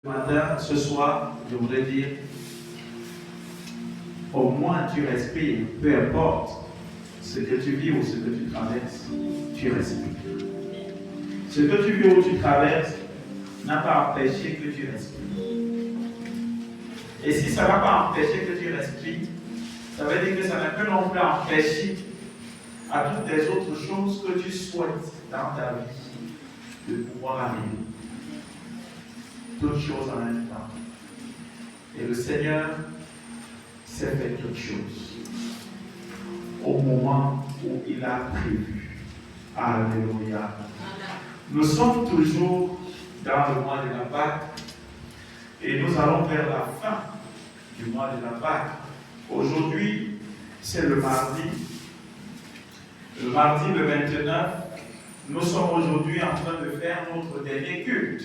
Matin, ce soir, je voudrais dire, au moins tu respires, peu importe ce que tu vis ou ce que tu traverses, tu respires. Ce que tu vis ou tu traverses n'a pas empêché que tu respires. Et si ça n'a pas empêché que tu respires, ça veut dire que ça ne peut non plus empêcher à toutes les autres choses que tu souhaites dans ta vie de pouvoir arriver. Toutes choses en même temps. Et le Seigneur s'est fait toutes choses au moment où il a prévu. Alléluia. Nous sommes toujours dans le mois de la Pâque et nous allons vers la fin du mois de la Pâque. Aujourd'hui, c'est le mardi. Le mardi le 29, nous sommes aujourd'hui en train de faire notre dernier culte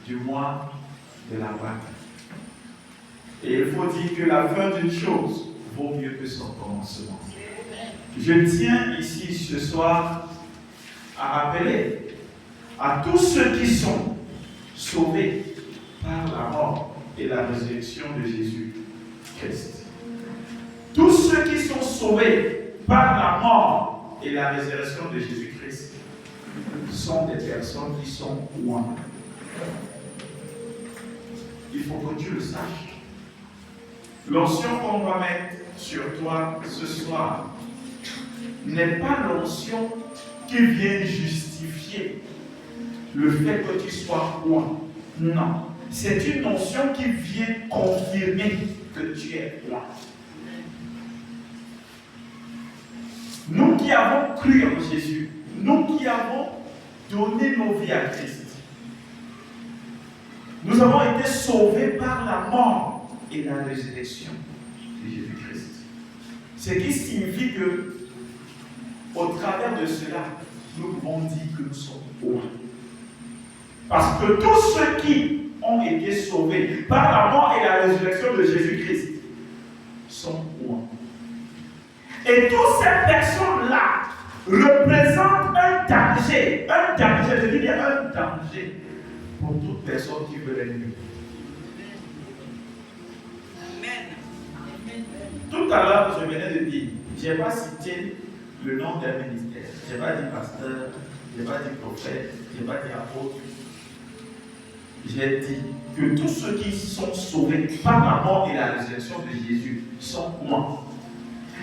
du mois de la Pâque. Et il faut dire que la fin d'une chose vaut mieux que son commencement. Je tiens ici ce soir à rappeler à tous ceux qui sont sauvés par la mort et la résurrection de Jésus-Christ. Tous ceux qui sont sauvés par la mort et la résurrection de Jésus-Christ sont des personnes qui sont loin. Il faut que tu le saches. L'onction qu'on va mettre sur toi ce soir n'est pas l'onction qui vient justifier le fait que tu sois loin. Non. C'est une onction qui vient confirmer que tu es loin. Nous qui avons cru en Jésus, nous qui avons donné nos vies à Christ, nous avons été sauvés par la mort et la résurrection de Jésus-Christ. Ce qui signifie que, au travers de cela, nous pouvons dire que nous sommes loin. Parce que tous ceux qui ont été sauvés par la mort et la résurrection de Jésus-Christ sont loin. Et toutes ces personnes-là représentent un danger, je dis bien un danger pour toute personne qui veut l'ennemi. Tout à l'heure, je venais de dire, je n'ai pas cité le nom d'un ministère. Je n'ai pas dit pasteur, je n'ai pas dit prophète, je n'ai pas dit apôtre. J'ai dit que tous ceux qui sont sauvés par la mort et la résurrection de Jésus sont morts.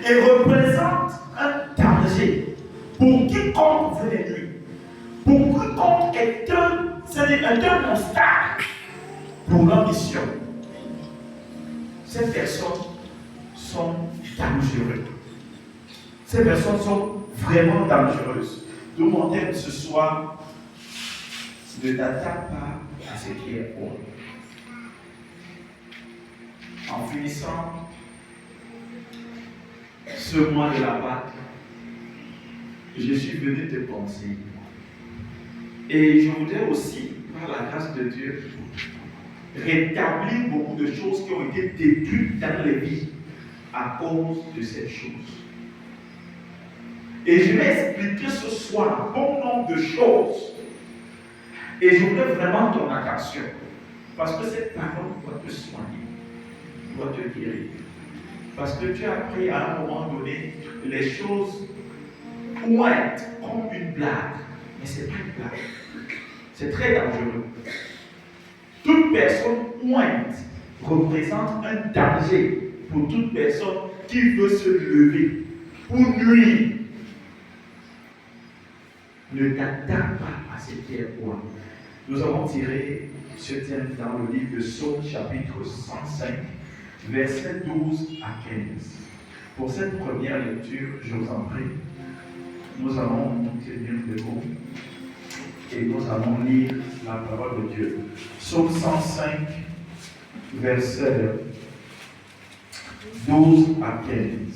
Et représentent un danger pour quiconque veut les nuire. Pour quiconque est un obstacle pour leur mission. Ces personnes sont dangereuses. Ces personnes sont vraiment dangereuses. Donc mon thème ce soir, ne t'attaque pas à ce qui est bon. En finissant ce mois de la Pâque, je suis venu te penser. Et je voudrais aussi, par la grâce de Dieu, rétablir beaucoup de choses qui ont été détruites dans les vies à cause de cette chose. Et je vais expliquer ce soir un bon nombre de choses. Et je voudrais vraiment ton attention. Parce que cette parole doit te soigner, doit te guérir. Parce que tu as appris à un moment donné les choses pointent comme une blague. Mais ce n'est pas une blague. C'est très dangereux. Toute personne pointe représente un danger pour toute personne qui veut se lever pour nuire. Ne t'attaque pas à ce qui est loin. Nous avons tiré ce thème dans le livre de Psaume chapitre 105, versets 12 à 15. Pour cette première lecture, je vous en prie, nous allons nous tenir debout et nous allons lire la parole de Dieu. Psaume 105, versets 12 à 15.